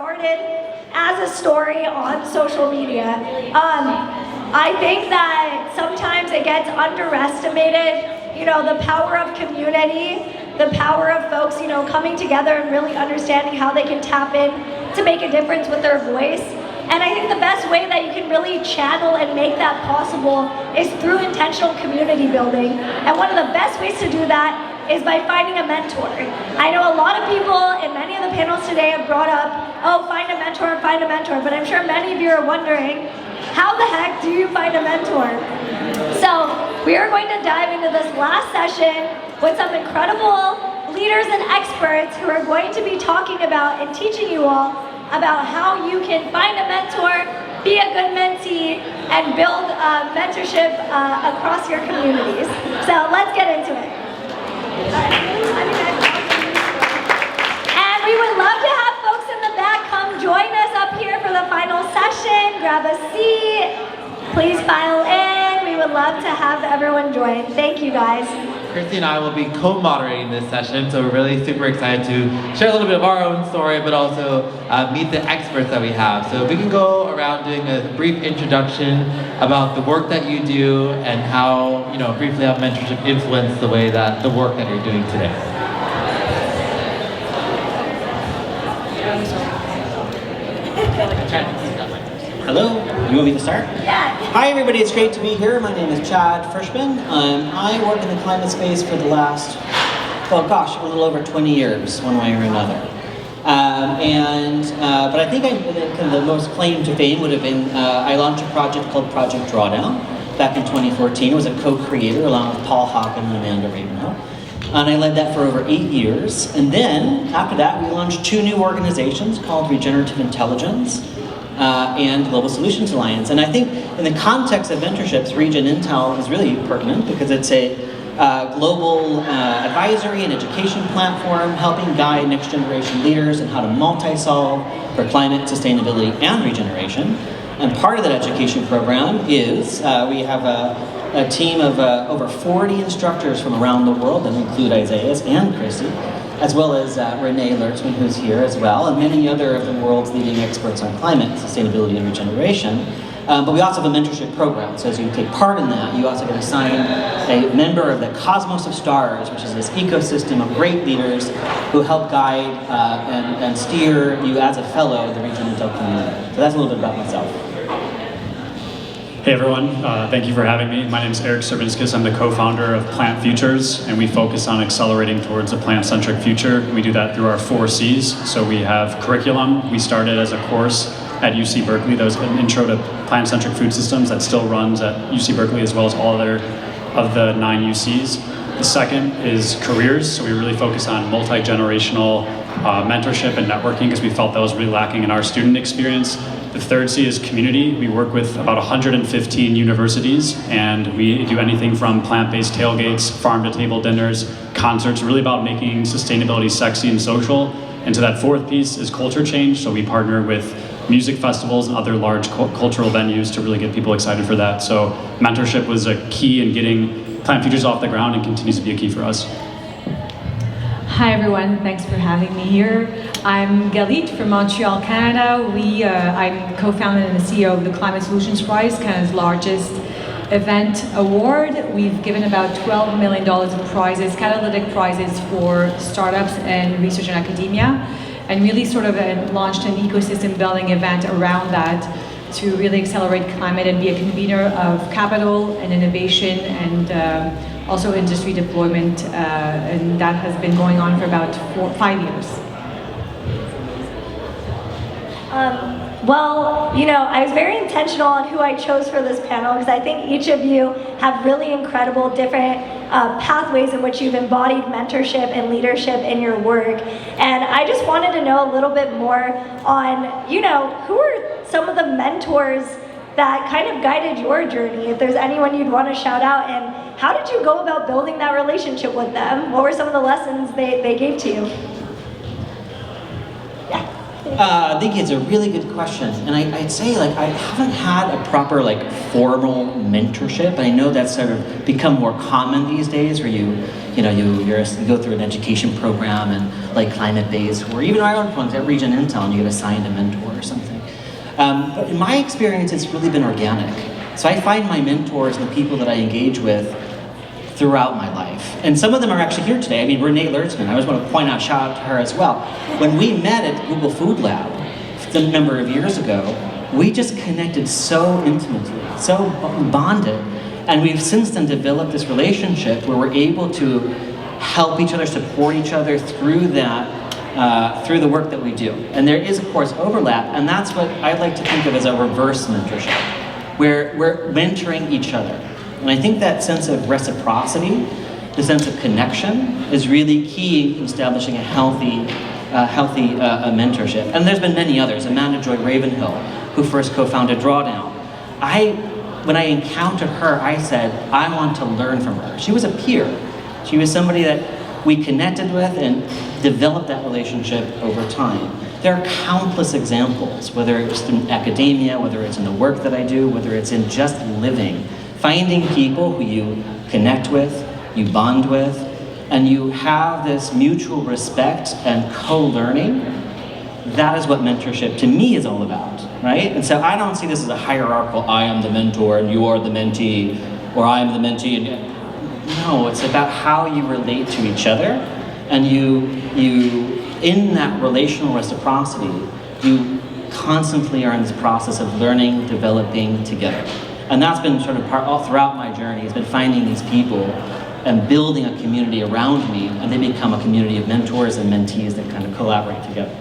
started as a story on social media. I think that sometimes it gets underestimated, you know, the power of community, the power of folks, you know, coming together and really understanding how they can tap in to make a difference with their voice. And I think the best way that you can really channel and make that possible is through intentional community building. And one of the best ways to do that is by finding a mentor. I know a lot of people in many of the panels today have brought up, oh, find a mentor, but I'm sure many of you are wondering, how the heck do you find a mentor? So we are going to dive into this last session with some incredible leaders and experts who are going to be talking about and teaching you all about how you can find a mentor, be a good mentee, and build mentorship across your communities. So let's get into it. And we would love to have folks in the back come join us up here for the final session. Grab a seat, please file in. We would love to have everyone join. Thank you guys. Kristy and I will be co-moderating this session, so we're really super excited to share a little bit of our own story, but also meet the experts that we have. So if we can go around doing a brief introduction about the work that you do and how, you know, briefly how mentorship influenced the way that the work that you're doing today. Hello, you want me to start? Yeah. Hi everybody, it's great to be here. My name is Frischmann. I work in the climate space for the last, well gosh, a little over 20 years, one way or another. But I think kind of the most claim to fame would have been, I launched a project called Project Drawdown back in 2014. I was a co-creator along with Paul Hawken and Amanda Ravenhill. And I led that for over 8 years. And then, after that, we launched 2 new organizations called Regenerative Intelligence and Global Solutions Alliance. And I think in the context of mentorships, RegenIntel is really pertinent because it's a global advisory and education platform helping guide next generation leaders in how to multi-solve for climate, sustainability, and regeneration. And part of that education program is we have a team of over 40 instructors from around the world that include Isaias and Kristy, as well as Drutman, who's here as well, and many other of the world's leading experts on climate, sustainability, and regeneration. But we also have a mentorship program, so as you take part in that, you also get assigned a member of the Cosmos of Stars, which is this ecosystem of great leaders who help guide and steer you as a fellow of the RegenIntel community. So that's a little bit about myself. Hey everyone, thank you for having me. My name is Sirvinskas. I'm the co-founder of Plant Futures, and we focus on accelerating towards a plant-centric future. We do that through our 4 C's. So we have curriculum. We started as a course at UC Berkeley. That was an intro to plant-centric food systems that still runs at UC Berkeley as well as all other of the 9 UCs. The second is careers. So we really focus on multi-generational mentorship and networking because we felt that was really lacking in our student experience. The third C is community. We work with about 115 universities, and we do anything from plant-based tailgates, farm-to-table dinners, concerts, really about making sustainability sexy and social. And so that fourth piece is culture change. So we partner with music festivals and other large cultural venues to really get people excited for that. So mentorship was a key in getting Plant Futures off the ground and continues to be a key for us. Hi everyone, thanks for having me here. I'm Galit from Montreal, Canada. I'm co-founder and the CEO of the Climate Solutions Prize, Canada's largest event award. We've given about $12 million of prizes, catalytic prizes for startups and research and academia, and really sort of launched an ecosystem building event around that to really accelerate climate and be a convener of capital and innovation and also industry deployment, and that has been going on for about 5 years. Well, you know, I was very intentional on who I chose for this panel because I think each of you have really incredible different pathways in which you've embodied mentorship and leadership in your work. And I just wanted to know a little bit more on, you know, who are some of the mentors that kind of guided your journey, if there's anyone you'd want to shout out, and how did you go about building that relationship with them? What were some of the lessons they gave to you? Yeah. I think it's a really good question, and I'd say like I haven't had a proper like formal mentorship. I know that's sort of become more common these days, where you go through an education program and like climate-based, or even our own ones at RegenIntel, and you get assigned a mentor or something. But in my experience, it's really been organic. So I find my mentors and the people that I engage with throughout my life. And some of them are actually here today. I mean, Renee Lertzman, I always want to point out, shout out to her as well. When we met at Google Food Lab a number of years ago, we just connected so intimately, so bonded. And we've since then developed this relationship where we're able to help each other, support each other through that, through the work that we do. And there is, of course, overlap, and that's what I like to think of as a reverse mentorship, where we're mentoring each other. And I think that sense of reciprocity, the sense of connection, is really key in establishing a healthy mentorship. And there's been many others. Amanda Joy Ravenhill, who first co-founded Drawdown. When I encountered her, I said, I want to learn from her. She was a peer. She was somebody that we connected with and developed that relationship over time. There are countless examples, whether it's in academia, whether it's in the work that I do, whether it's in just living. Finding people who you connect with, you bond with, and you have this mutual respect and co-learning. That is what mentorship to me is all about, right? And so I don't see this as a hierarchical, I am the mentor and you are the mentee, or I am the mentee. No, it's about how you relate to each other, and you in that relational reciprocity, you constantly are in this process of learning, developing together. And that's been sort of part all throughout my journey, has been finding these people and building a community around me, and they become a community of mentors and mentees that kind of collaborate together.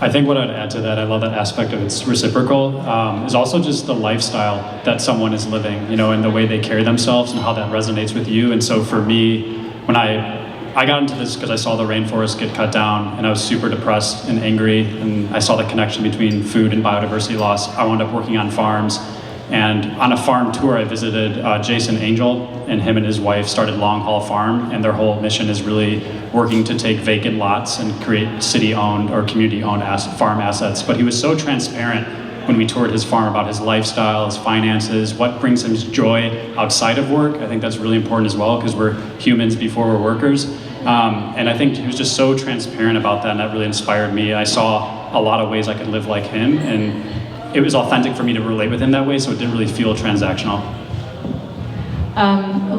I think what I'd add to that, I love that aspect of it's reciprocal, is also just the lifestyle that someone is living, and the way they carry themselves and how that resonates with you. And so for me, when I got into this because I saw the rainforest get cut down, and I was super depressed and angry, and I saw the connection between food and biodiversity loss. I wound up working on farms, and on a farm tour I visited Jason Angel, and him and his wife started Long Haul Farm, and their whole mission is really working to take vacant lots and create city-owned or community-owned farm assets. But he was so transparent when we toured his farm about his lifestyle, his finances, what brings him joy outside of work. I think that's really important as well, because we're humans before we're workers. And I think he was just so transparent about that, and that really inspired me. I saw a lot of ways I could live like him, and it was authentic for me to relate with him that way, so it didn't really feel transactional.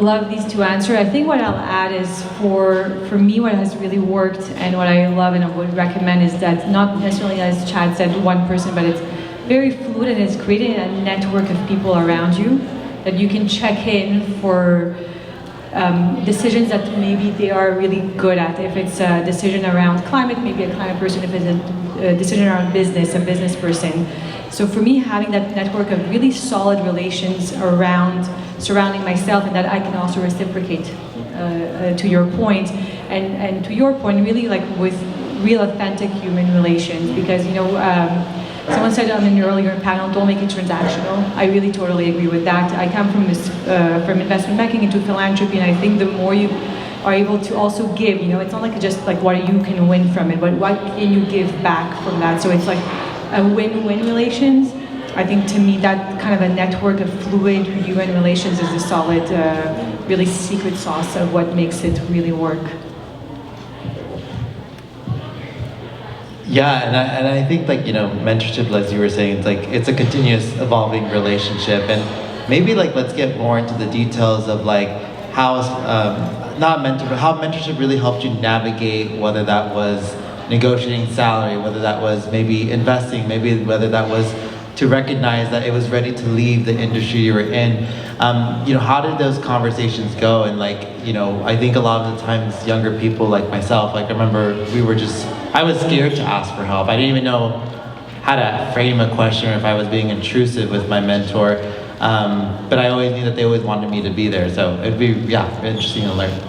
Love these two answers. I think what I'll add is for me, what has really worked and what I love and I would recommend is that not necessarily, as Chad said, one person, but it's very fluid, and it's creating a network of people around you that you can check in for decisions that maybe they are really good at. If it's a decision around climate, maybe a climate person. If it's a decision around business, a business person. So for me, having that network of really solid relations around surrounding myself, and that I can also reciprocate to your point, and to your point, really like with real authentic human relations, because someone said on an earlier panel, don't make it transactional. I really totally agree with that. I come from from investment banking into philanthropy, and I think the more you are able to also give, it's not like just like what you can win from it, but what can you give back from that? So it's like a win-win relations. I think to me that kind of a network of fluid human relations is a solid, really secret sauce of what makes it really work. Yeah, and I think mentorship, as you were saying, it's a continuous evolving relationship, and maybe let's get more into the details of how how mentorship really helped you navigate, whether that was negotiating salary, whether that was maybe investing, maybe whether that was to recognize that it was ready to leave the industry you were in. How did those conversations go? And I think a lot of the times younger people like myself, I remember I was scared to ask for help. I didn't even know how to frame a question, or if I was being intrusive with my mentor. But I always knew that they always wanted me to be there. So it'd be, interesting to learn.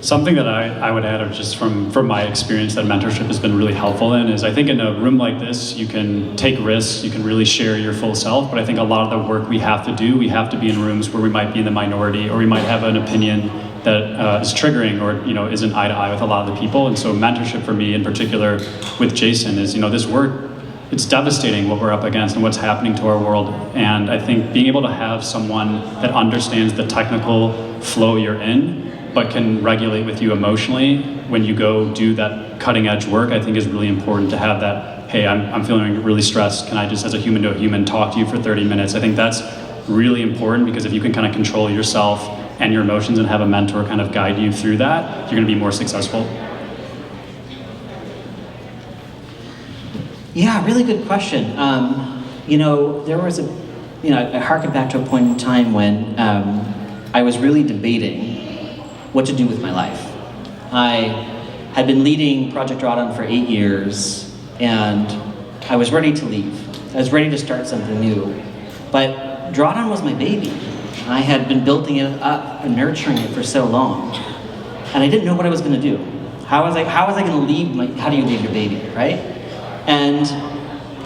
Something that I would add, or just from my experience that mentorship has been really helpful in, is I think in a room like this, you can take risks, you can really share your full self, but I think a lot of the work we have to do, we have to be in rooms where we might be in the minority, or we might have an opinion that is triggering or isn't eye to eye with a lot of the people. And so mentorship for me in particular with Jason is this work, it's devastating what we're up against and what's happening to our world. And I think being able to have someone that understands the technical flow you're in, but can regulate with you emotionally when you go do that cutting edge work, I think is really important to have that, hey, I'm feeling really stressed. Can I just, as a human to a human, talk to you for 30 minutes? I think that's really important, because if you can kind of control yourself and your emotions and have a mentor kind of guide you through that, you're gonna be more successful. Yeah, really good question. There was I harken back to a point in time when I was really debating what to do with my life. I had been leading Project Drawdown for 8 years, and I was ready to leave. I was ready to start something new. But Drawdown was my baby. I had been building it up and nurturing it for so long, and I didn't know what I was going to do. How was I going to leave how do you leave your baby, right?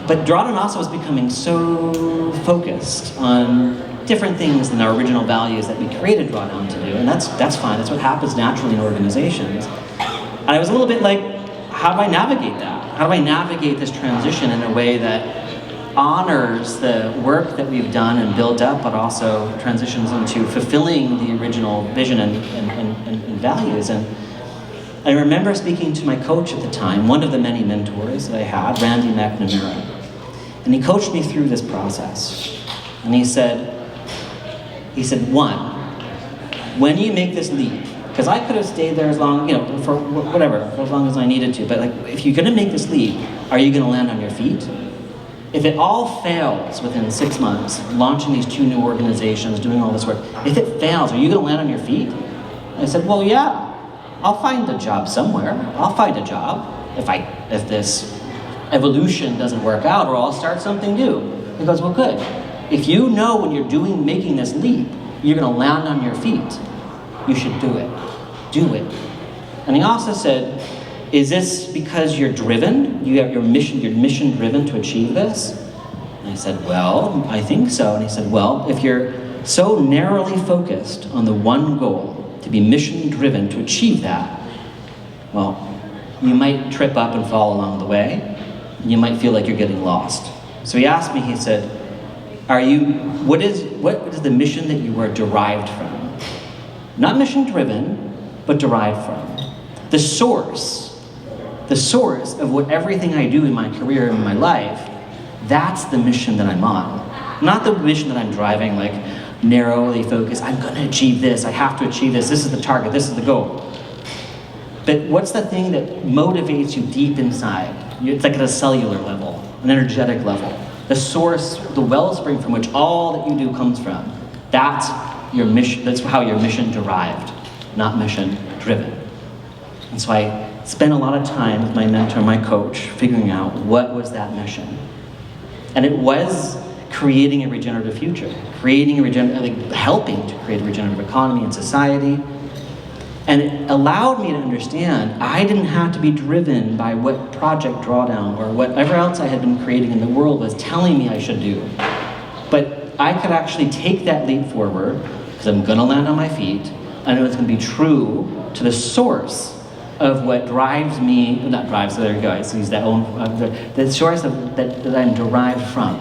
But Drawdown also was becoming so focused on different things than our original values that we created Drawdown to do, and that's fine. That's what happens naturally in organizations. And I was a little bit like, how do I navigate that? How do I navigate this transition in a way that honors the work that we've done and built up, but also transitions into fulfilling the original vision and values? And I remember speaking to my coach at the time, one of the many mentors that I had, Randy McNamara, and he coached me through this process. And he said, one, when you make this leap, because I could have stayed there as long, for whatever, for as long as I needed to, but if you're gonna make this leap, are you gonna land on your feet? If it all fails within 6 months, launching these 2 new organizations, doing all this work, if it fails, are you gonna land on your feet? I said, well, yeah, I'll find a job somewhere. I'll find a job if this evolution doesn't work out, or I'll start something new. He goes, well, good. If you know when you're making this leap, you're gonna land on your feet, you should do it. Do it. And he also said, is this because you're driven? You're mission driven to achieve this? And I said, well, I think so. And he said, well, if you're so narrowly focused on the one goal, to be mission driven to achieve that, well, you might trip up and fall along the way. You might feel like you're getting lost. So he asked me, he said, what is the mission that you are derived from? Not mission driven, but derived from. The source of what everything I do in my career and in my life, that's the mission that I'm on. Not the mission that I'm driving, like narrowly focused, I'm gonna achieve this, I have to achieve this is the target, this is the goal. But what's the thing that motivates you deep inside? It's like at a cellular level, an energetic level. The source, the wellspring from which all that you do comes from. That's your mission, that's how your mission derived, not mission driven. And so I spent a lot of time with my mentor, my coach, figuring out what was that mission. And it was creating a regenerative future, helping to create a regenerative economy and society. And it allowed me to understand I didn't have to be driven by what Project Drawdown or whatever else I had been creating in the world was telling me I should do. But I could actually take that leap forward, because I'm gonna land on my feet, and it was gonna be true to the source of what drives me, not drives, so there you go, I use that own, the source of that I'm derived from,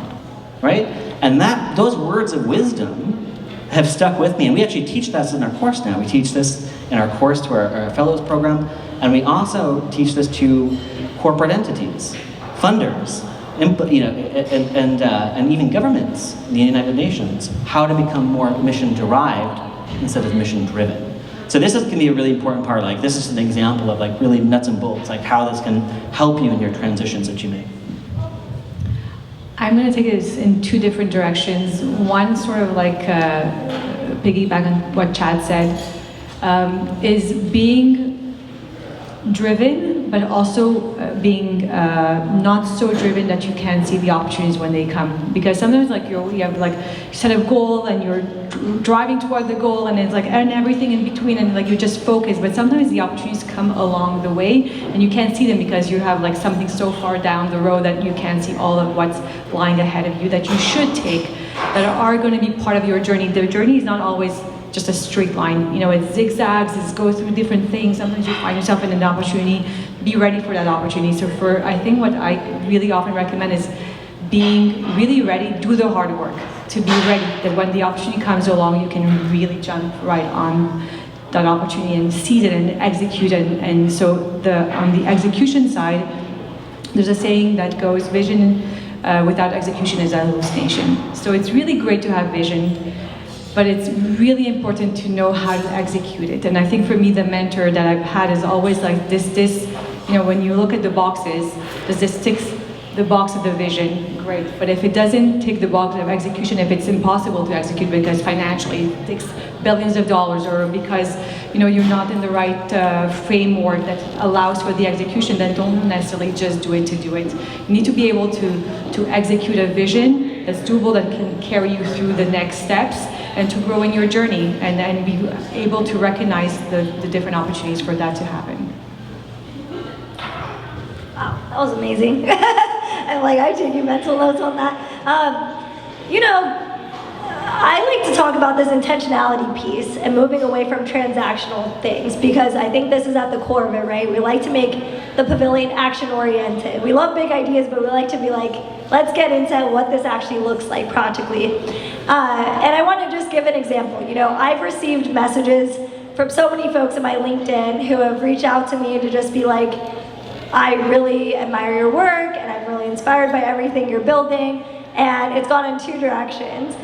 right? And those words of wisdom have stuck with me, and we actually teach this in our course now. We teach this in our course to our fellows program, and we also teach this to corporate entities, funders, and even governments, the United Nations, how to become more mission-derived instead of mission-driven. So this can be a really important part. Like, this is an example of like really nuts and bolts, like how this can help you in your transitions that you make. I'm going to take this in 2 different directions. One sort of like piggyback on what Chad said, is being driven, but also being not so driven that you can't see the opportunities when they come. Because sometimes like you have like you set a goal and you're driving toward the goal, and it's like and everything in between, and like you're just focused. But sometimes the opportunities come along the way, and you can't see them because you have like something so far down the road that you can't see all of what's lying ahead of you that you should take, that are going to be part of your journey. The journey is not always just a straight line. You know, it zigzags, it goes through different things. Sometimes you find yourself in an opportunity. Be ready for that opportunity. So I think what I really often recommend is being really ready, do the hard work, to be ready that when the opportunity comes along, you can really jump right on that opportunity and seize it and execute it. And so on the execution side, there's a saying that goes, vision without execution is a hallucination. So it's really great to have vision, but it's really important to know how to execute it. And I think for me, the mentor that I've had is always like this, you know, when you look at the boxes, does this tick the box of the vision? Great. But if it doesn't tick the box of execution, if it's impossible to execute because financially it takes billions of dollars, or because, you know, you're not in the right framework that allows for the execution, then don't necessarily just do it to do it. You need to be able to execute a vision that's doable, that can carry you through the next steps and to grow in your journey, and be able to recognize the different opportunities for that to happen. Wow, that was amazing. I'm taking mental notes on that. You know, I like to talk about this intentionality piece and moving away from transactional things, because I think this is at the core of it, right? We like to make the pavilion action-oriented. We love big ideas, but we like to be like, let's get into what this actually looks like practically. And I want to just give an example. You know, I've received messages from so many folks in my LinkedIn who have reached out to me to just be like, I really admire your work, and I'm really inspired by everything you're building. And it's gone in two directions.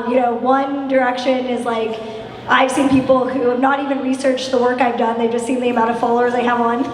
You know, one direction is like, I've seen people who have not even researched the work I've done. They've just seen the amount of followers I have on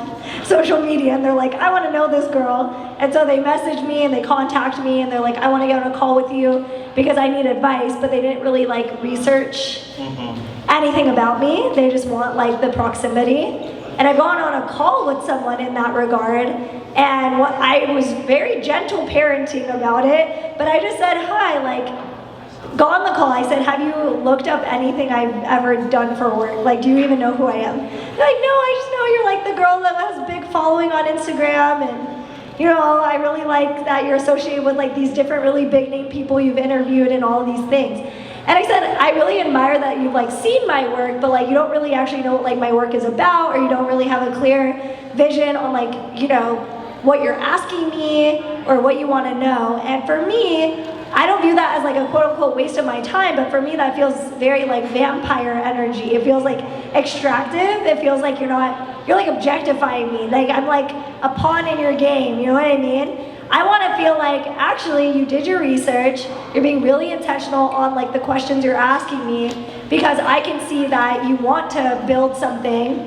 social media, and they're like, I want to know this girl. And so they message me and they contact me, and they're like, I want to get on a call with you because I need advice, but they didn't really like research anything about me. They just want like the proximity. And I've gone on a call with someone in that regard, and I was very gentle parenting about it, but I just said, hi, like, got on the call, I said, have you looked up anything I've ever done for work? Like, do you even know who I am? They're like, no, I just know you're like the girl that has a big following on Instagram, and, you know, I really like that you're associated with like these different really big name people you've interviewed and all of these things. And I said, I really admire that you've like seen my work, but like you don't really actually know what like my work is about, or you don't really have a clear vision on like, you know, what you're asking me or what you want to know. And for me, I don't view that as like a quote unquote waste of my time, but for me that feels very like vampire energy. It feels like extractive. It feels like you're like objectifying me. Like I'm like a pawn in your game, you know what I mean? I want to feel like actually you did your research, you're being really intentional on like the questions you're asking me, because I can see that you want to build something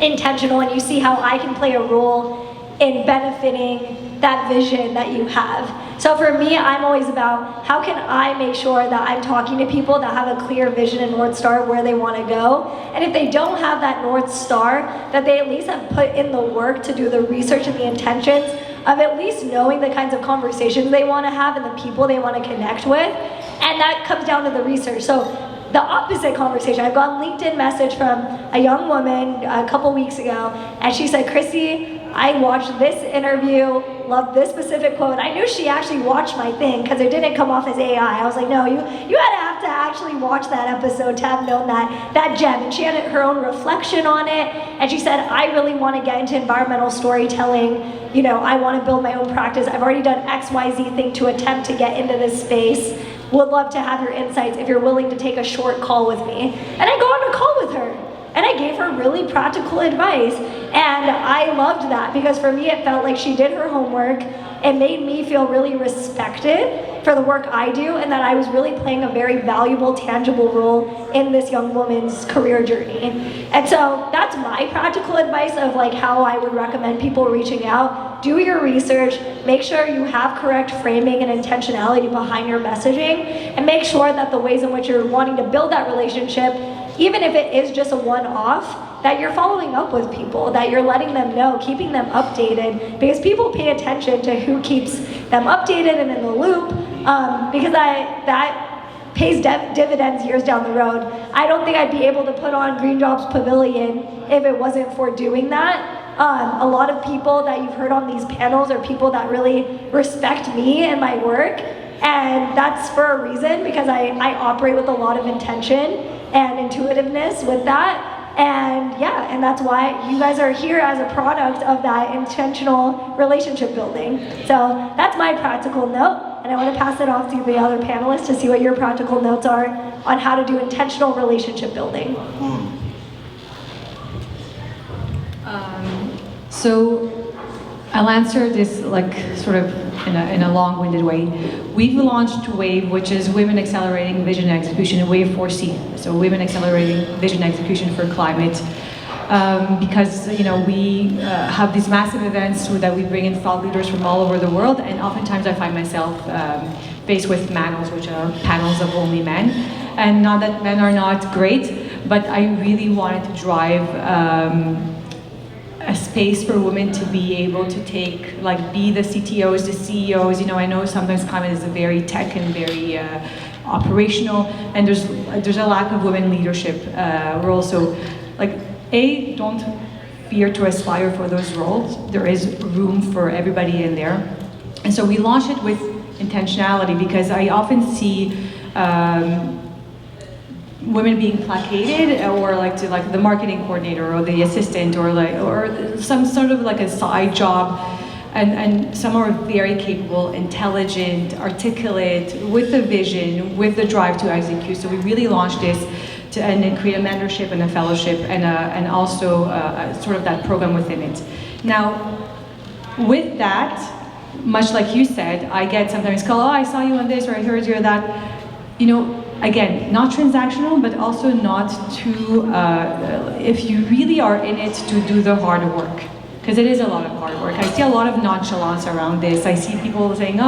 intentional, and you see how I can play a role in benefiting that vision that you have. So for me, I'm always about how can I make sure that I'm talking to people that have a clear vision and North Star where they want to go. And if they don't have that North Star, that they at least have put in the work to do the research and the intentions of at least knowing the kinds of conversations they want to have and the people they want to connect with. And that comes down to the research. So the opposite conversation, I got a LinkedIn message from a young woman a couple weeks ago, and she said, Kristy, I watched this interview, loved this specific quote. I knew she actually watched my thing because it didn't come off as AI. I was like, no, you had to actually watch that episode to have known that gem. And she had her own reflection on it. And she said, I really want to get into environmental storytelling. You know, I want to build my own practice. I've already done XYZ thing to attempt to get into this space. Would love to have your insights if you're willing to take a short call with me. And I go on a call with her. And I gave her really practical advice. And I loved that because for me, it felt like she did her homework. It made me feel really respected for the work I do, and that I was really playing a very valuable, tangible role in this young woman's career journey. And so that's my practical advice of like how I would recommend people reaching out. Do your research, make sure you have correct framing and intentionality behind your messaging, and make sure that the ways in which you're wanting to build that relationship, even if it is just a one-off, that you're following up with people, that you're letting them know, keeping them updated, because people pay attention to who keeps them updated and in the loop, because that pays dividends years down the road. I don't think I'd be able to put on Green Jobs Pavilion if it wasn't for doing that. A lot of people that you've heard on these panels are people that really respect me and my work, And that's for a reason, because I operate with a lot of intention and intuitiveness with that. And yeah, and that's why you guys are here as a product of that intentional relationship building. So that's my practical note, and I want to pass it off to the other panelists to see what your practical notes are on how to do intentional relationship building. So I'll answer this like sort of in a long-winded way. We've launched WAVE, which is Women Accelerating Vision and Execution, WAVE 4C. So Women Accelerating Vision and Execution for Climate. Because we have these massive events that we bring in thought leaders from all over the world, and oftentimes I find myself faced with panels, which are panels of only men. And not that men are not great, but I really wanted to drive a space for women to be able to be the CTOs, the CEOs. I know sometimes climate is very tech and very operational, and there's a lack of women leadership. We're also don't fear to aspire for those roles. There is room for everybody in there. And so we launched it with intentionality, because I often see women being placated, or the marketing coordinator or the assistant, or some sort of a side job, and some are very capable, intelligent, articulate, with a vision, with the drive to execute. So we really launched this and then create a mentorship and a fellowship, and also sort of that program within it. Now, with that, much like you said, I get sometimes called, I saw you on this, or I heard you on that. Again, not transactional, but also not too, if you really are in it to do the hard work, because it is a lot of hard work. I see a lot of nonchalance around this. I see people saying,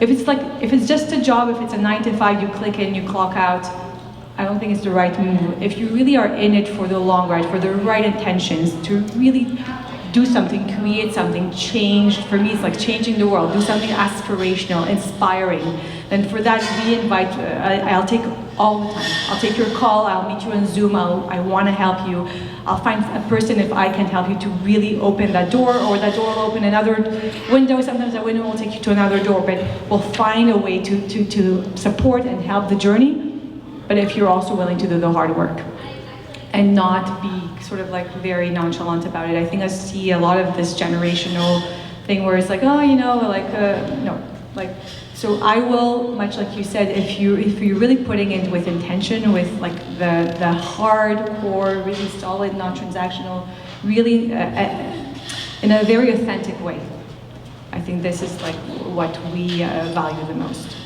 if it's just a job, if it's a 9 to 5, you click in, you clock out, I don't think it's the right move. If you really are in it for the long ride, for the right intentions, to really do something, create something, change. For me, it's like changing the world. Do something aspirational, inspiring. Then for that, we invite, I'll take all the time. I'll take your call, I'll meet you on Zoom, I want to help you. I'll find a person, if I can help you, to really open that door, or that door will open another window. Sometimes that window will take you to another door, but we'll find a way to support and help the journey. But if you're also willing to do the hard work and not be sort of very nonchalant about it. I think I see a lot of this generational thing where it's no. So I will, much like you said, if you're really putting it with intention, with the hardcore, really solid, non-transactional, really in a very authentic way. I think this is what we value the most.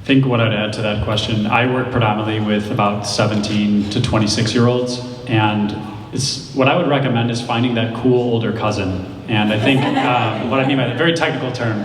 I think what I'd add to that question, I work predominantly with about 17 to 26-year-olds, and what I would recommend is finding that cool older cousin. And I think what I mean by that, very technical term,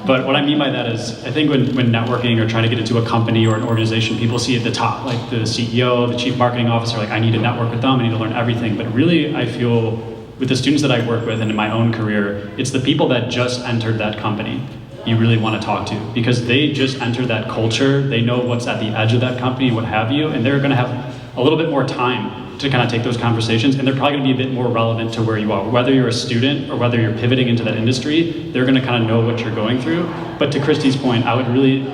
but what I mean by that is, I think when networking or trying to get into a company or an organization, people see at the top, like the CEO, the chief marketing officer, I need to network with them, I need to learn everything. But really, I feel with the students that I work with and in my own career, it's the people that just entered that company you really want to talk to, because they just entered that culture, they know what's at the edge of that company, what have you, and they're going to have a little bit more time to kind of take those conversations, and they're probably going to be a bit more relevant to where you are. Whether you're a student or whether you're pivoting into that industry, they're going to kind of know what you're going through. But to Kristy's point, I would really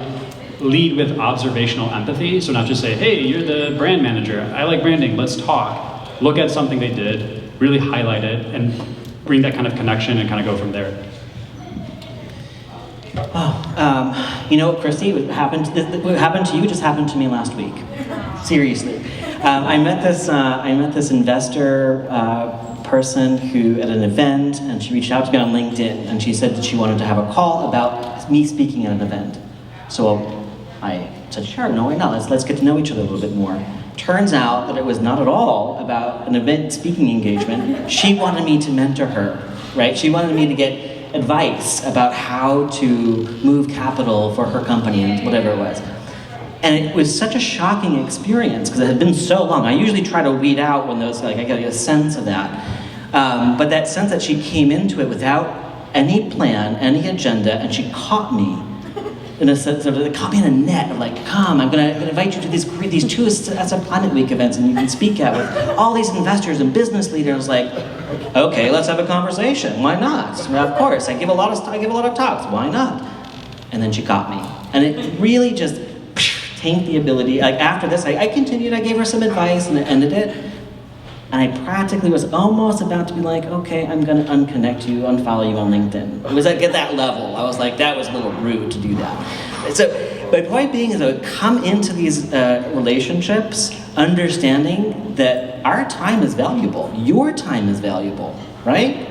lead with observational empathy, so not just say, hey, you're the brand manager, I like branding, let's talk. Look at something they did, really highlight it, and bring that kind of connection and kind of go from there. You know what, Kristy, what happened to you just happened to me last week. Seriously. I met this investor person who at an event, and she reached out to me on LinkedIn, and she said that she wanted to have a call about me speaking at an event. So I said, sure, no, why not? Let's get to know each other a little bit more. Turns out that it was not at all about an event speaking engagement. She wanted me to mentor her, right? She wanted me to get advice about how to move capital for her company and whatever it was. And it was such a shocking experience because it had been so long. I usually try to weed out when those, I get a sense of that. But that sense that she came into it without any plan, any agenda, and she caught me in a sense of, caught me in a net of come, I'm gonna invite you to these two SF Planet Week events, and you can speak at with all these investors and business leaders. Okay, let's have a conversation. Why not? Of course, I give a lot of talks. Why not? And then she got me. And it really just tanked the ability. Like after this, I continued, I gave her some advice and I ended it. And I practically was almost about to be like, okay, I'm gonna unconnect you, unfollow you on LinkedIn. It was like at that level. I was like, that was a little rude to do that. So, my point being is I would come into these relationships understanding that our time is valuable, your time is valuable, right?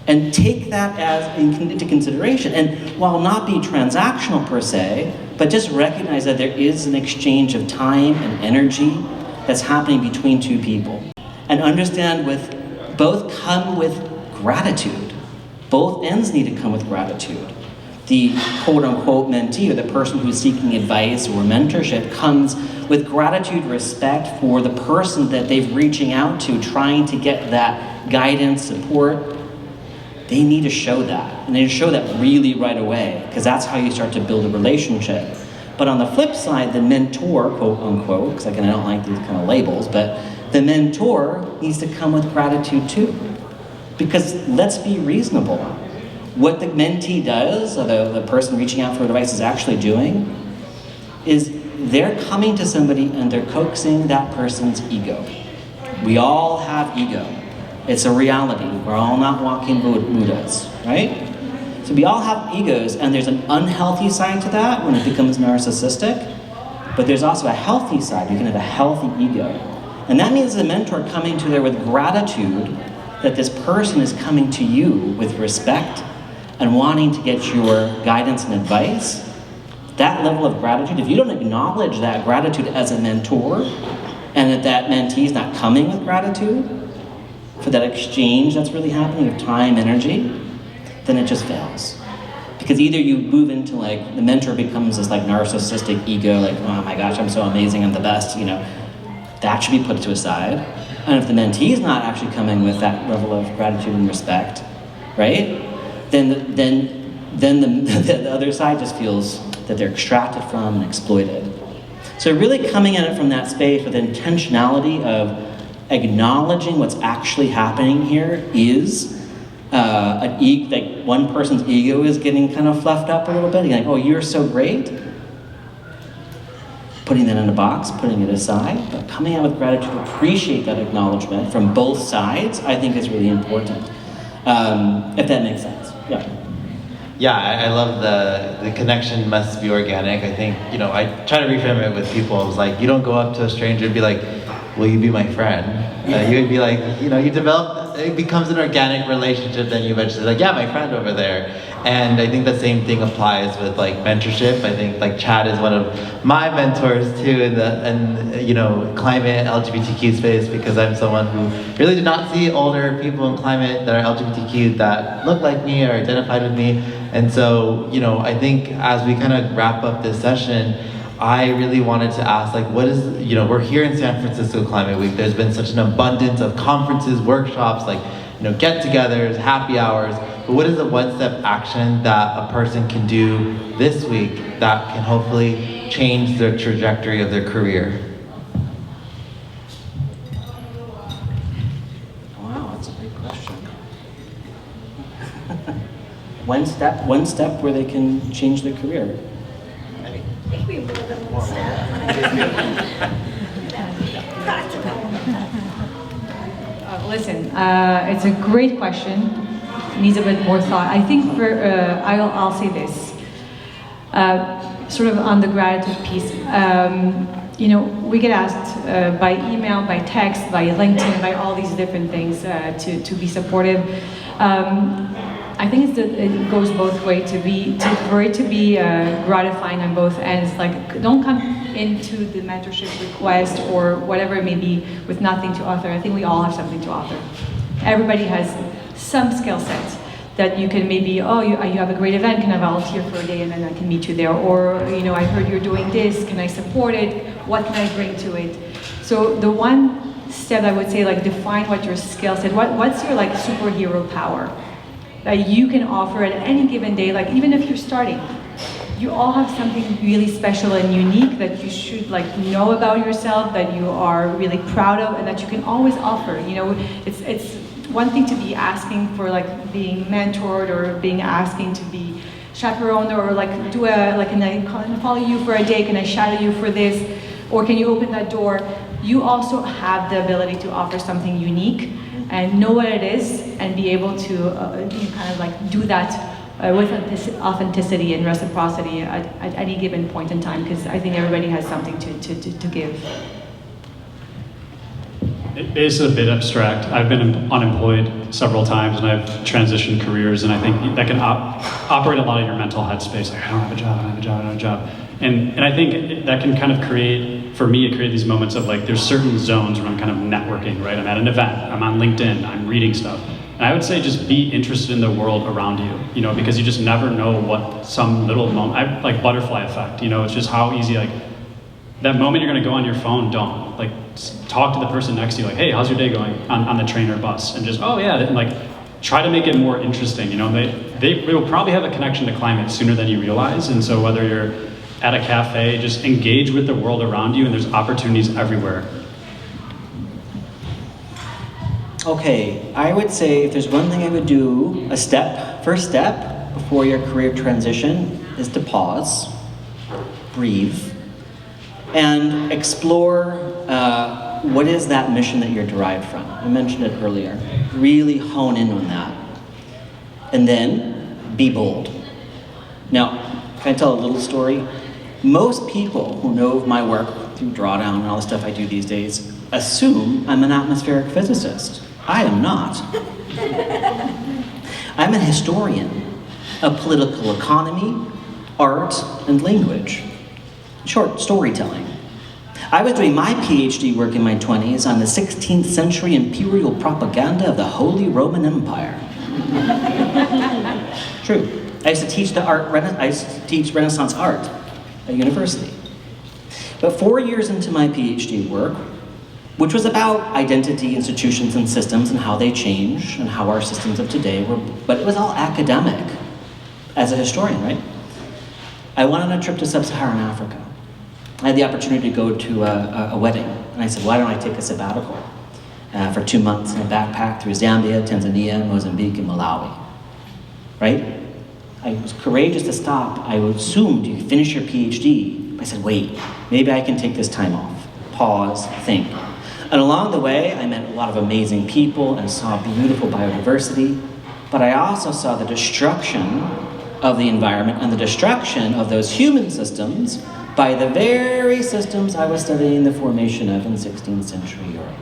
And take that as into consideration. And while not be transactional per se, but just recognize that there is an exchange of time and energy that's happening between two people. And understand both come with gratitude. Both ends need to come with gratitude. The quote-unquote mentee, or the person who's seeking advice or mentorship, comes with gratitude, respect for the person that they're reaching out to, trying to get that guidance, support. They need to show that. And they need to show that really right away, because that's how you start to build a relationship. But on the flip side, the mentor, quote-unquote, because again, I don't like these kind of labels, but the mentor needs to come with gratitude too. Because let's be reasonable. What the mentee does, or the person reaching out for advice is actually doing, is they're coming to somebody and they're coaxing that person's ego. We all have ego. It's a reality. We're all not walking Buddhas, right? So we all have egos, and there's an unhealthy side to that when it becomes narcissistic, but there's also a healthy side. You can have a healthy ego. And that means the mentor coming to there with gratitude that this person is coming to you with respect and wanting to get your guidance and advice. That level of gratitude, if you don't acknowledge that gratitude as a mentor, and that mentee is not coming with gratitude for that exchange that's really happening of time, energy, then it just fails. Because either you move into like, the mentor becomes this like narcissistic ego, like, oh my gosh, I'm so amazing, I'm the best, you know. That should be put to a side. And if the mentee is not actually coming with that level of gratitude and respect, right? Then the other side just feels that they're extracted from and exploited. So really coming at it from that space with intentionality of acknowledging what's actually happening here is like one person's ego is getting kind of fluffed up a little bit. You're like, oh, you're so great. Putting that in a box, putting it aside, but coming out with gratitude, appreciate that acknowledgement from both sides, I think is really important. If that makes sense. Yeah. Yeah, I love the connection must be organic. I think, I try to reframe it with people. I was like, you don't go up to a stranger and be like, will you be my friend? You would be like, you develop, it becomes an organic relationship, then you eventually like, yeah, my friend over there. And I think the same thing applies with like mentorship. I think like Chad is one of my mentors too in the climate LGBTQ space, because I'm someone who really did not see older people in climate that are LGBTQ that look like me or identified with me. And so, I think as we kind of wrap up this session, I really wanted to ask, like, what is, we're here in San Francisco Climate Week. There's been such an abundance of conferences, workshops, like, get-togethers, happy hours. But what is the one-step action that a person can do this week that can hopefully change the trajectory of their career? Wow, that's a big question. One step where they can change their career. I think we more than one step. Listen, it's a great question. It needs a bit more thought. I think I'll say this. Sort of on the gratitude piece. We get asked by email, by text, by LinkedIn, by all these different things to be supportive. I think it goes both ways for it to be gratifying on both ends. Like, don't come into the mentorship request or whatever it may be with nothing to offer. I think we all have something to offer. Everybody has some skill sets that you can maybe, you have a great event, can I volunteer for a day and then I can meet you there? Or, I heard you're doing this, can I support it? What can I bring to it? So the one step I would say, like, define what your skill set, what's your like superhero power that you can offer at any given day, like even if you're starting. You all have something really special and unique that you should like know about yourself, that you are really proud of, and that you can always offer. It's one thing to be asking for like being mentored or being asking to be chaperone or like do a, like, can I follow you for a day? Can I shadow you for this? Or can you open that door? You also have the ability to offer something unique and know what it is and be able to kind of like do that with authenticity and reciprocity at any given point in time, because I think everybody has something to give. It is a bit abstract. I've been unemployed several times and I've transitioned careers, and I think that can operate a lot of your mental headspace. Like, I don't have a job, I don't have a job, I don't have a job. And I think that can kind of create, for me, it created these moments of like, there's certain zones where I'm kind of networking, right? I'm at an event, I'm on LinkedIn, I'm reading stuff. And I would say just be interested in the world around you, because you just never know what some little moment, like butterfly effect, it's just how easy, like, that moment you're gonna go on your phone, don't. Like, talk to the person next to you, like, hey, how's your day going on the train or bus? And just, oh yeah, and like, try to make it more interesting, They will probably have a connection to climate sooner than you realize, and so whether you're at a cafe, just engage with the world around you, and there's opportunities everywhere. Okay, I would say if there's one thing I would do, first step before your career transition is to pause, breathe, and explore what is that mission that you're derived from. I mentioned it earlier. Really hone in on that. And then be bold. Now, can I tell a little story? Most people who know of my work through Drawdown and all the stuff I do these days assume I'm an atmospheric physicist. I am not. I'm a historian of political economy, art, and language. In short, storytelling. I was doing my PhD work in my 20s on the 16th century imperial propaganda of the Holy Roman Empire. True. I used to teach Renaissance art at university. But 4 years into my PhD work, which was about identity, institutions, and systems and how they change and how our systems of today were, but it was all academic as a historian, right? I went on a trip to sub-Saharan Africa. I had the opportunity to go to a wedding, and I said, why don't I take a sabbatical for 2 months in a backpack through Zambia, Tanzania, Mozambique, and Malawi, right? I was courageous to stop. I assumed you finish your PhD. I said, wait, maybe I can take this time off. Pause, think. And along the way, I met a lot of amazing people and saw beautiful biodiversity, but I also saw the destruction of the environment and the destruction of those human systems by the very systems I was studying the formation of in 16th century Europe,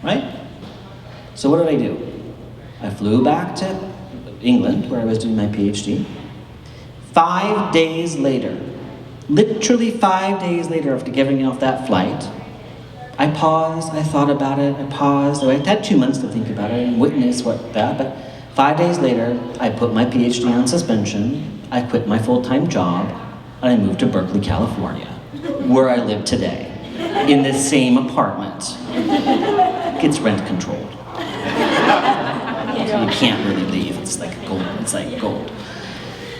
right? So what did I do? I flew back to England, where I was doing my PhD. 5 days later, literally 5 days later after giving off that flight, I paused, I thought about it, I paused. I had 2 months to think about it and witness but 5 days later, I put my PhD on suspension, I quit my full-time job, and I moved to Berkeley, California, where I live today, in this same apartment. It's rent controlled. You can't really leave. It's like gold. It's like gold.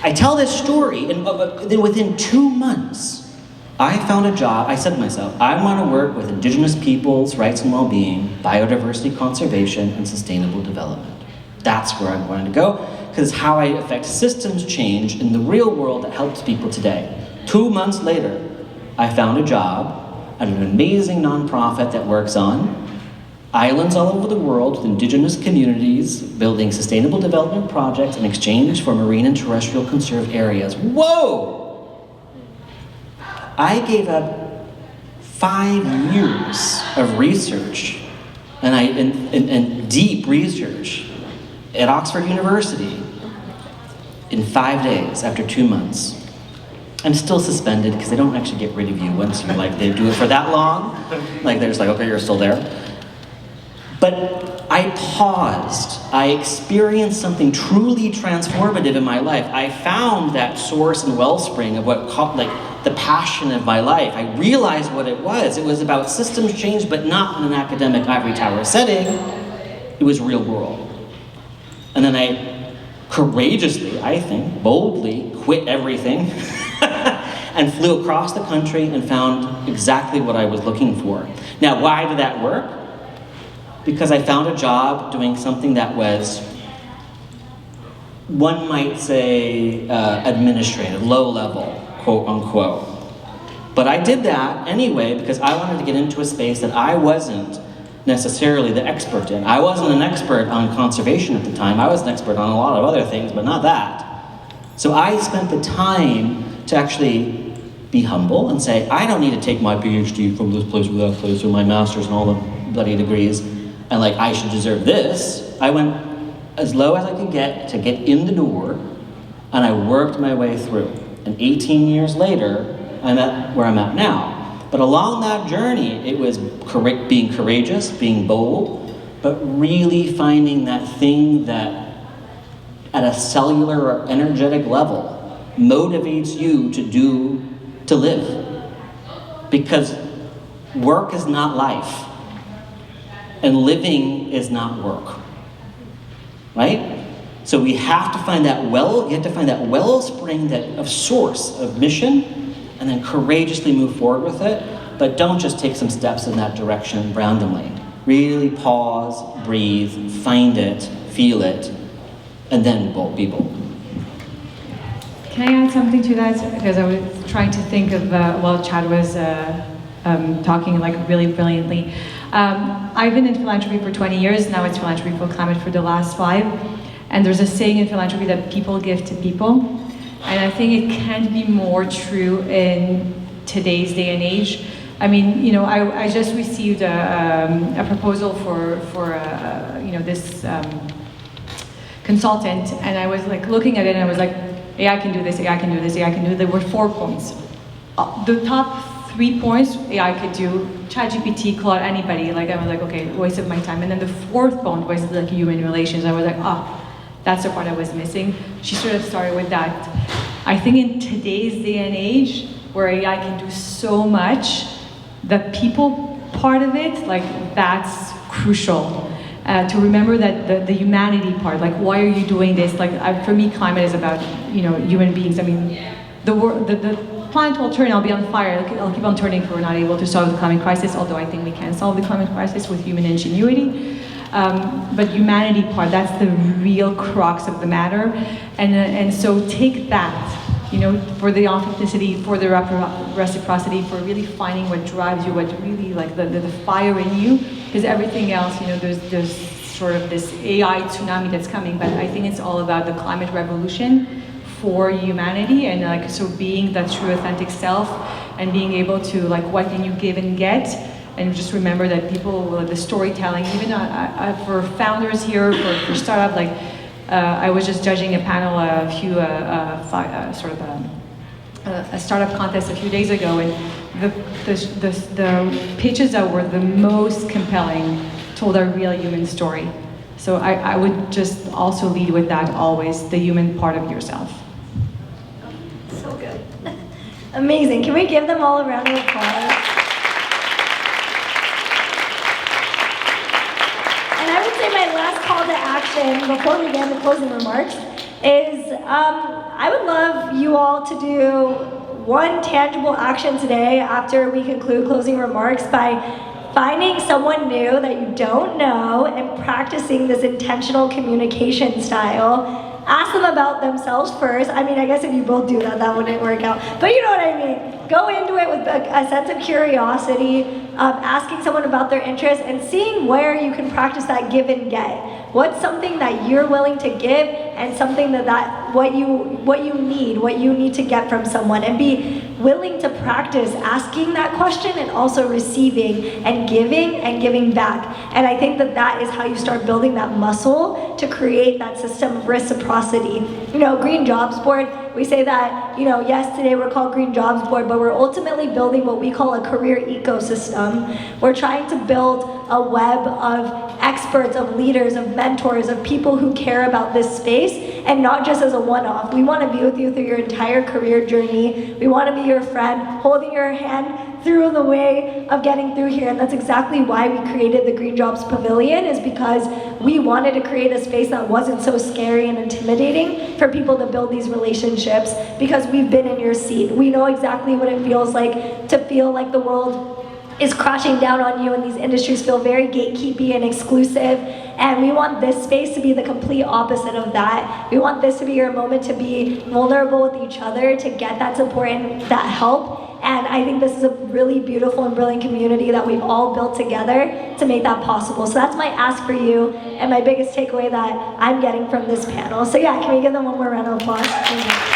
I tell this story, and then within 2 months, I found a job. I said to myself, I want to work with indigenous peoples' rights and well-being, biodiversity conservation, and sustainable development. That's where I'm going to go, because it's how I affect systems change in the real world that helps people today. 2 months later, I found a job at an amazing nonprofit that works on islands all over the world with indigenous communities building sustainable development projects in exchange for marine and terrestrial conserved areas. Whoa! I gave up 5 years of research and deep research at Oxford University in 5 days after 2 months. I'm still suspended because they don't actually get rid of you once you they do it for that long. They're just like, okay, you're still there. But I paused. I experienced something truly transformative in my life. I found that source and wellspring of what the passion of my life. I realized what it was. It was about systems change, but not in an academic ivory tower setting. It was real world. And then I courageously, I think, boldly quit everything and flew across the country and found exactly what I was looking for. Now, why did that work? Because I found a job doing something that was one might say, administrative, low level, quote unquote. But I did that anyway because I wanted to get into a space that I wasn't necessarily the expert in. I wasn't an expert on conservation at the time. I was an expert on a lot of other things, but not that. So I spent the time to actually be humble and say, I don't need to take my PhD from this place or that place or my master's and all the bloody degrees, and like, I should deserve this. I went as low as I could get to get in the door, and I worked my way through. And 18 years later, I'm at where I'm at now. But along that journey, it was being courageous, being bold, but really finding that thing that at a cellular or energetic level motivates you to live. Because work is not life, and living is not work, right? So we have to find that you have to find that wellspring of source of mission, and then courageously move forward with it, but don't just take some steps in that direction randomly. Really pause, breathe, find it, feel it, and then be bold. Can I add something to that? Because I was trying to think of, while Chad was talking like really brilliantly. I've been in philanthropy for 20 years, now it's Philanthropy for Climate for the last 5. And there's a saying in philanthropy that people give to people. And I think it can't be more true in today's day and age. I mean, you know, I just received a proposal for this consultant, and I was like looking at it and I was like, AI can do this, AI can do this, AI can do this. There were 4 points. The top 3 points AI could do, ChatGPT, Claude, anybody. Like I was like, okay, waste of my time. And then the 4th point was like human relations. I was like, that's the part I was missing. She sort of started with that. I think in today's day and age, where AI can do so much, the people part of it, like that's crucial. To remember that the humanity part, like why are you doing this? Like for me, climate is about human beings. I mean, the planet will turn. I'll be on fire. I'll keep on turning if we're not able to solve the climate crisis. Although I think we can solve the climate crisis with human ingenuity. But humanity part, that's the real crux of the matter. And so take that, for the authenticity, for the reciprocity, for really finding what drives you, what really like the fire in you. Because everything else, there's sort of this AI tsunami that's coming, but I think it's all about the climate revolution for humanity, and so being that true authentic self and being able to what can you give and get. And just remember that people, the storytelling, even for founders here, for startup, I was just judging a panel, a startup contest a few days ago, and the pitches that were the most compelling told a real human story. So I would just also lead with that always, the human part of yourself. So good. Amazing. Can we give them all a round of applause? My last call to action before we get into closing remarks is I would love you all to do one tangible action today after we conclude closing remarks by finding someone new that you don't know and practicing this intentional communication style. Ask them about themselves first. I mean, I guess if you both do that, that wouldn't work out. But you know what I mean. Go into it with a sense of curiosity, asking someone about their interests, and seeing where you can practice that give and get. What's something that you're willing to give, and something what you need to get from someone, and be willing to practice asking that question and also receiving and giving back. And I think that is how you start building that muscle to create that system of reciprocity. Green Jobs Board, we say that, yes, today we're called Green Jobs Board, but we're ultimately building what we call a career ecosystem. We're trying to build a web of experts, of leaders, of mentors, of people who care about this space, and not just as a one-off. We want to be with you through your entire career journey. We want to be your friend, holding your hand through the way of getting through here. And that's exactly why we created the Green Jobs Pavilion, is because we wanted to create a space that wasn't so scary and intimidating for people to build these relationships, because we've been in your seat. We know exactly what it feels like to feel like the world is crashing down on you, and these industries feel very gatekeepy and exclusive. And we want this space to be the complete opposite of that. We want this to be your moment to be vulnerable with each other, to get that support and that help. And I think this is a really beautiful and brilliant community that we've all built together to make that possible. So that's my ask for you and my biggest takeaway that I'm getting from this panel. So yeah, can we give them one more round of applause?